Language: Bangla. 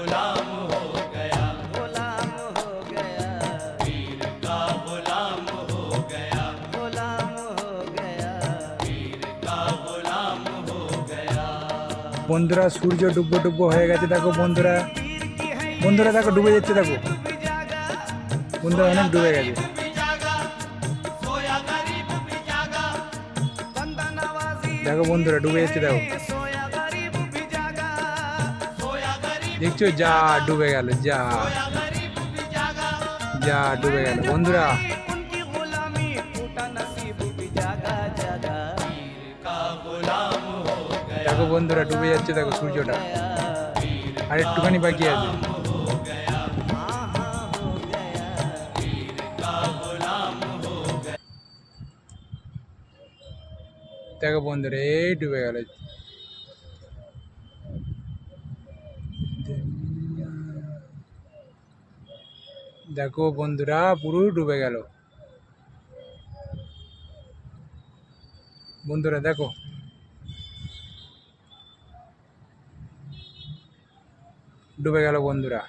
गुलाम हो गया, गुलाम हो गया, पीर का गुलाम हो गया, गुलाम हो गया। पीर का गुलाम हो गया। বন্ধুরা সূর্য ডুববো ডুববো হয়ে গেছে দেখো বন্ধুরা, पीर की है ये বন্ধুরা দেখো ডুবে যাচ্ছে দেখো, डूब जागा, বন্ধুরা অনেক ডুবে গেছে। गरीब भी जागा, सोया गरीब भी जागा, बंदा नवाजी দেখো বন্ধুরা ডুবে যাচ্ছে দেখো, सोया गरीब भी जागा, सोया गरीब, দেখছো যা ডুবে গেল, যা सोया गरीब भी जागा, যা ডুবে গেল বন্ধুরা। उनकी गुलामी टूटा नसीब भी जागा जागा। पीर का गुलाम हो गया, দেখো বন্ধুরা ডুবে যাচ্ছে দেখো সূর্যটা, আর একটুখানি বাকি আছে। हो गया, हाँ हाँ हो गया, पीर का गुलाम हो गया। দেখো বন্ধুরা এই ডুবে গেল। দেখো বন্ধুরা পুরো ডুবে গেল বন্ধুরা, দেখো ডুবে গেল বন্ধুরা।